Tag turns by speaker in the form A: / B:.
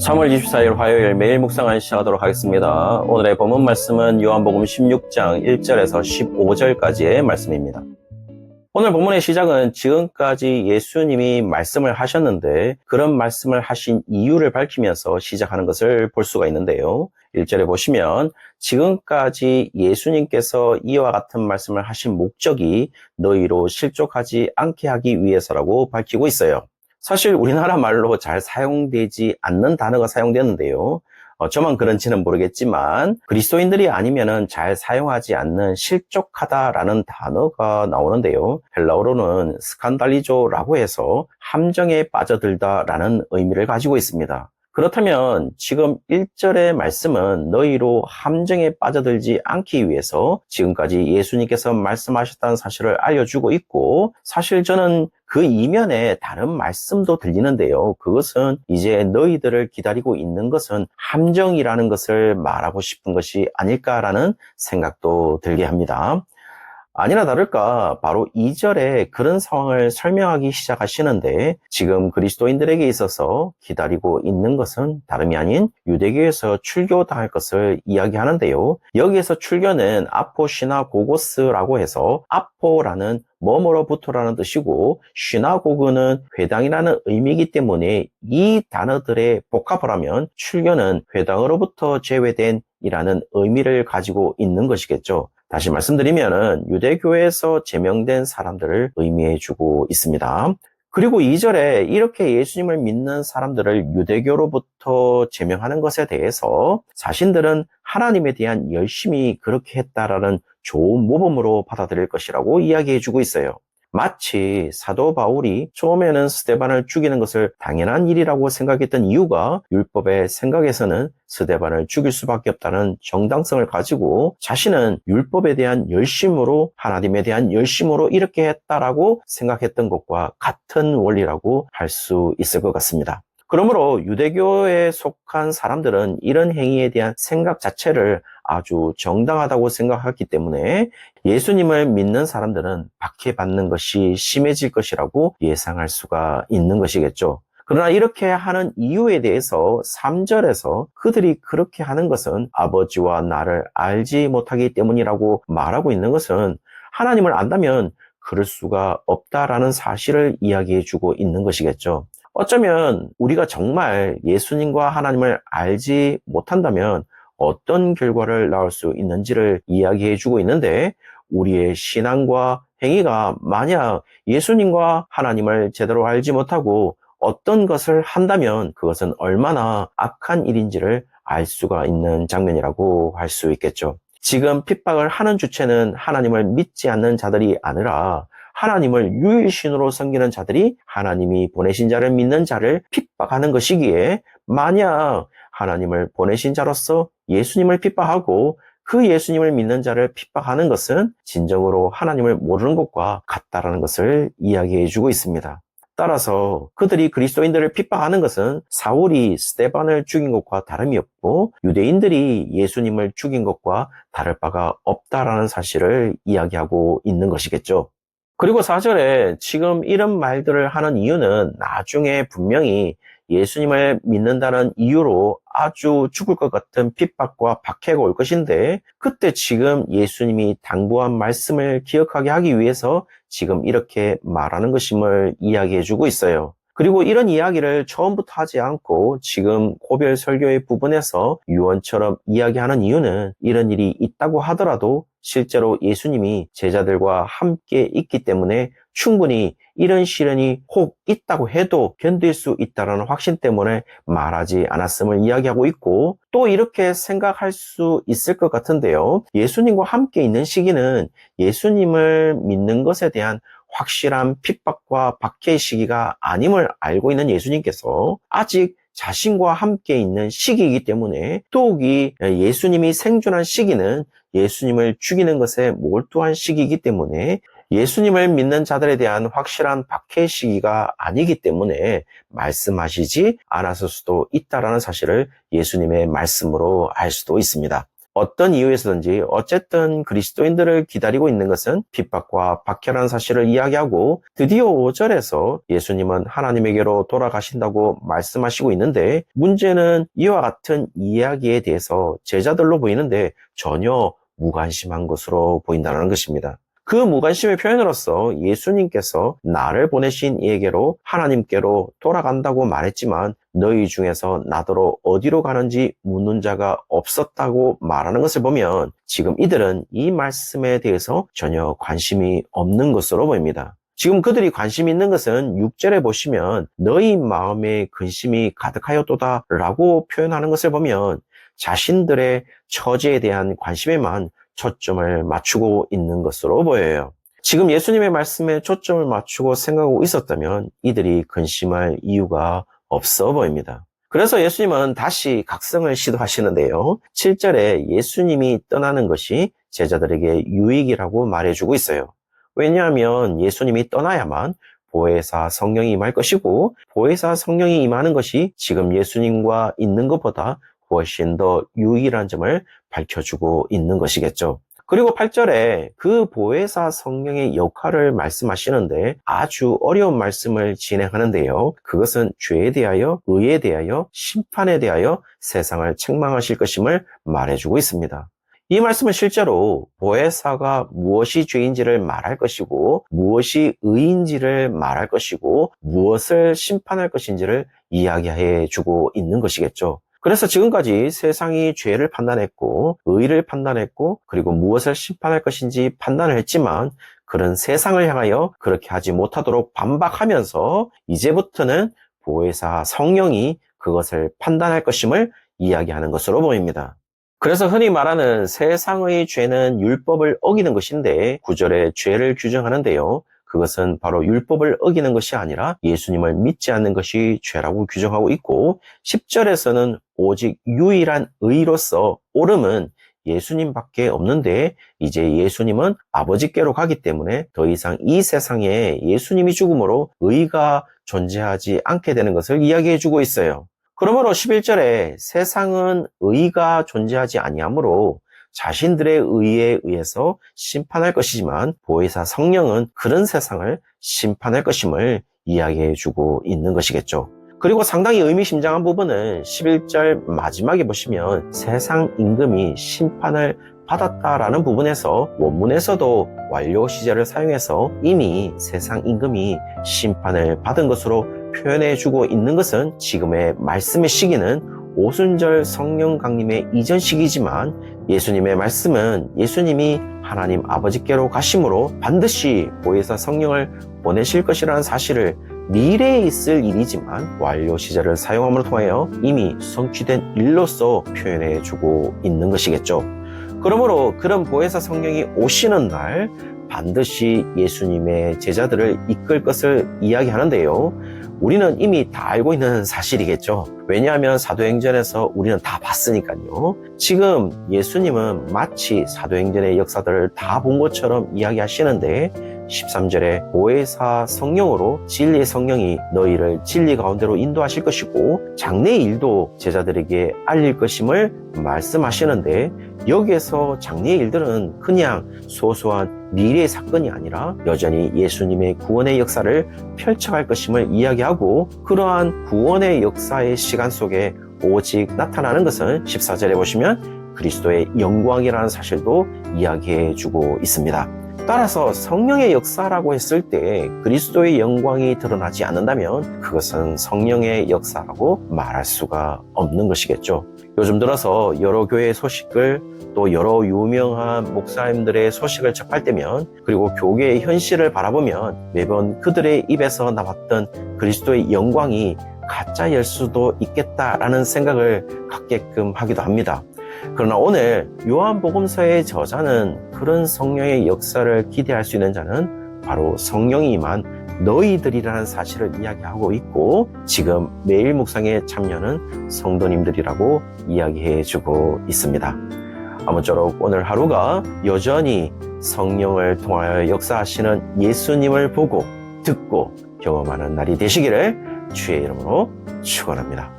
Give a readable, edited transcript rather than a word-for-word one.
A: 3월 24일 화요일 매일 묵상을 시작하도록 하겠습니다. 오늘의 본문 말씀은 요한복음 16장 1절에서 15절까지의 말씀입니다. 오늘 본문의 시작은 지금까지 예수님이 말씀을 하셨는데 그런 말씀을 하신 이유를 밝히면서 시작하는 것을 볼 수가 있는데요. 1절에 보시면 지금까지 예수님께서 이와 같은 말씀을 하신 목적이 너희로 실족하지 않게 하기 위해서라고 밝히고 있어요. 사실 우리나라 말로 잘 사용되지 않는 단어가 사용되는데요. 저만 그런지는 모르겠지만 그리스도인들이 아니면은 잘 사용하지 않는 실족하다라는 단어가 나오는데요. 헬라어로는 스칸달리조라고 해서 함정에 빠져들다라는 의미를 가지고 있습니다. 그렇다면 지금 1절의 말씀은 너희로 함정에 빠져들지 않기 위해서 지금까지 예수님께서 말씀하셨다는 사실을 알려주고 있고, 사실 저는 그 이면에 다른 말씀도 들리는데요. 그것은 이제 너희들을 기다리고 있는 것은 함정이라는 것을 말하고 싶은 것이 아닐까라는 생각도 들게 합니다. 아니나 다를까 바로 2절에 그런 상황을 설명하기 시작하시는데, 지금 그리스도인들에게 있어서 기다리고 있는 것은 다름이 아닌 유대교에서 출교당할 것을 이야기하는데요. 여기에서 출교는 아포시나고고스라고 해서 아포라는 뭐뭐로부터라는 뜻이고 시나고그는 회당이라는 의미이기 때문에 이 단어들의 복합을 하면 출교는 회당으로부터 제외된 이라는 의미를 가지고 있는 것이겠죠. 다시 말씀드리면은 유대교에서 제명된 사람들을 의미해 주고 있습니다. 그리고 2절에 이렇게 예수님을 믿는 사람들을 유대교로부터 제명하는 것에 대해서 자신들은 하나님에 대한 열심히 그렇게 했다라는 좋은 모범으로 받아들일 것이라고 이야기해 주고 있어요. 마치 사도 바울이 처음에는 스데반을 죽이는 것을 당연한 일이라고 생각했던 이유가 율법의 생각에서는 스데반을 죽일 수밖에 없다는 정당성을 가지고 자신은 율법에 대한 열심으로, 하나님에 대한 열심으로 이렇게 했다라고 생각했던 것과 같은 원리라고 할 수 있을 것 같습니다. 그러므로 유대교에 속한 사람들은 이런 행위에 대한 생각 자체를 아주 정당하다고 생각했기 때문에 예수님을 믿는 사람들은 박해받는 것이 심해질 것이라고 예상할 수가 있는 것이겠죠. 그러나 이렇게 하는 이유에 대해서 3절에서 그들이 그렇게 하는 것은 아버지와 나를 알지 못하기 때문이라고 말하고 있는 것은 하나님을 안다면 그럴 수가 없다라는 사실을 이야기해 주고 있는 것이겠죠. 어쩌면 우리가 정말 예수님과 하나님을 알지 못한다면 어떤 결과를 낳을 수 있는지를 이야기해 주고 있는데, 우리의 신앙과 행위가 만약 예수님과 하나님을 제대로 알지 못하고 어떤 것을 한다면 그것은 얼마나 악한 일인지를 알 수가 있는 장면이라고 할 수 있겠죠. 지금 핍박을 하는 주체는 하나님을 믿지 않는 자들이 아니라 하나님을 유일신으로 섬기는 자들이 하나님이 보내신 자를 믿는 자를 핍박하는 것이기에, 만약 하나님을 보내신 자로서 예수님을 핍박하고 그 예수님을 믿는 자를 핍박하는 것은 진정으로 하나님을 모르는 것과 같다라는 것을 이야기해 주고 있습니다. 따라서 그들이 그리스도인들을 핍박하는 것은 사울이 스데반을 죽인 것과 다름이 없고 유대인들이 예수님을 죽인 것과 다를 바가 없다라는 사실을 이야기하고 있는 것이겠죠. 그리고 4절에 지금 이런 말들을 하는 이유는 나중에 분명히 예수님을 믿는다는 이유로 아주 죽을 것 같은 핍박과 박해가 올 것인데, 그때 지금 예수님이 당부한 말씀을 기억하게 하기 위해서 지금 이렇게 말하는 것임을 이야기해 주고 있어요. 그리고 이런 이야기를 처음부터 하지 않고 지금 고별 설교의 부분에서 유언처럼 이야기하는 이유는 이런 일이 있다고 하더라도 실제로 예수님이 제자들과 함께 있기 때문에 충분히 이런 시련이 혹 있다고 해도 견딜 수 있다는 확신 때문에 말하지 않았음을 이야기하고 있고, 또 이렇게 생각할 수 있을 것 같은데요. 예수님과 함께 있는 시기는 예수님을 믿는 것에 대한 확실한 핍박과 박해의 시기가 아님을 알고 있는 예수님께서 아직 자신과 함께 있는 시기이기 때문에, 더욱이 예수님이 생존한 시기는 예수님을 죽이는 것에 몰두한 시기이기 때문에 예수님을 믿는 자들에 대한 확실한 박해의 시기가 아니기 때문에 말씀하시지 않았을 수도 있다는 사실을 예수님의 말씀으로 알 수도 있습니다. 어떤 이유에서든지 어쨌든 그리스도인들을 기다리고 있는 것은 핍박과 박해라는 사실을 이야기하고 드디어 5절에서 예수님은 하나님에게로 돌아가신다고 말씀하시고 있는데 문제는 이와 같은 이야기에 대해서 제자들로 보이는데 전혀 무관심한 것으로 보인다는 것입니다. 그 무관심의 표현으로서 예수님께서 나를 보내신 이에게로 하나님께로 돌아간다고 말했지만 너희 중에서 나더러 어디로 가는지 묻는 자가 없었다고 말하는 것을 보면 지금 이들은 이 말씀에 대해서 전혀 관심이 없는 것으로 보입니다. 지금 그들이 관심 있는 것은 6절에 보시면 너희 마음에 근심이 가득하였도다 라고 표현하는 것을 보면 자신들의 처지에 대한 관심에만 초점을 맞추고 있는 것으로 보여요. 지금 예수님의 말씀에 초점을 맞추고 생각하고 있었다면 이들이 근심할 이유가 없어 보입니다. 그래서 예수님은 다시 각성을 시도하시는데요. 7절에 예수님이 떠나는 것이 제자들에게 유익이라고 말해주고 있어요. 왜냐하면 예수님이 떠나야만 보혜사 성령이 임할 것이고 보혜사 성령이 임하는 것이 지금 예수님과 있는 것보다 훨씬 더 유일한 점을 밝혀주고 있는 것이겠죠. 그리고 8절에 그 보혜사 성령의 역할을 말씀하시는데 아주 어려운 말씀을 진행하는데요. 그것은 죄에 대하여, 의에 대하여, 심판에 대하여 세상을 책망하실 것임을 말해주고 있습니다. 이 말씀은 실제로 보혜사가 무엇이 죄인지를 말할 것이고 무엇이 의인지를 말할 것이고 무엇을 심판할 것인지를 이야기해 주고 있는 것이겠죠. 그래서 지금까지 세상이 죄를 판단했고 의를 판단했고 그리고 무엇을 심판할 것인지 판단을 했지만 그런 세상을 향하여 그렇게 하지 못하도록 반박하면서 이제부터는 보혜사 성령이 그것을 판단할 것임을 이야기하는 것으로 보입니다. 그래서 흔히 말하는 세상의 죄는 율법을 어기는 것인데 9절에 죄를 규정하는데요. 그것은 바로 율법을 어기는 것이 아니라 예수님을 믿지 않는 것이 죄라고 규정하고 있고 10절에서는 오직 유일한 의로서 옳음은 예수님밖에 없는데 이제 예수님은 아버지께로 가기 때문에 더 이상 이 세상에 예수님이 죽음으로 의가 존재하지 않게 되는 것을 이야기해 주고 있어요. 그러므로 11절에 세상은 의가 존재하지 아니하므로 자신들의 의에 의해서 심판할 것이지만 보혜사 성령은 그런 세상을 심판할 것임을 이야기해 주고 있는 것이겠죠. 그리고 상당히 의미심장한 부분은 11절 마지막에 보시면 세상 임금이 심판을 받았다라는 부분에서 원문에서도 완료 시제를 사용해서 이미 세상 임금이 심판을 받은 것으로 표현해 주고 있는 것은 지금의 말씀의 시기는 오순절 성령 강림의 이전 시기지만 예수님의 말씀은 예수님이 하나님 아버지께로 가심으로 반드시 보혜사 성령을 보내실 것이라는 사실을 미래에 있을 일이지만 완료 시제를 사용함으로 통하여 이미 성취된 일로서 표현해 주고 있는 것이겠죠. 그러므로 그런 보혜사 성령이 오시는 날 반드시 예수님의 제자들을 이끌 것을 이야기하는데요. 우리는 이미 다 알고 있는 사실이겠죠. 왜냐하면 사도행전에서 우리는 다 봤으니까요. 지금 예수님은 마치 사도행전의 역사들을 다 본 것처럼 이야기하시는데 13절에 보혜사 성령으로 진리의 성령이 너희를 진리 가운데로 인도하실 것이고 장래의 일도 제자들에게 알릴 것임을 말씀하시는데 여기에서 장래의 일들은 그냥 소소한 미래의 사건이 아니라 여전히 예수님의 구원의 역사를 펼쳐갈 것임을 이야기하고 그러한 구원의 역사의 시간 속에 오직 나타나는 것은 14절에 보시면 그리스도의 영광이라는 사실도 이야기해 주고 있습니다. 따라서 성령의 역사라고 했을 때 그리스도의 영광이 드러나지 않는다면 그것은 성령의 역사라고 말할 수가 없는 것이겠죠. 요즘 들어서 여러 교회의 소식을 또 여러 유명한 목사님들의 소식을 접할 때면 그리고 교계의 현실을 바라보면 매번 그들의 입에서 나왔던 그리스도의 영광이 가짜일 수도 있겠다라는 생각을 갖게끔 하기도 합니다. 그러나 오늘 요한복음서의 저자는 그런 성령의 역사를 기대할 수 있는 자는 바로 성령이 임한 너희들이라는 사실을 이야기하고 있고 지금 매일 묵상에 참여하는 성도님들이라고 이야기해주고 있습니다. 아무쪼록 오늘 하루가 여전히 성령을 통하여 역사하시는 예수님을 보고 듣고 경험하는 날이 되시기를 주의 이름으로 축원합니다.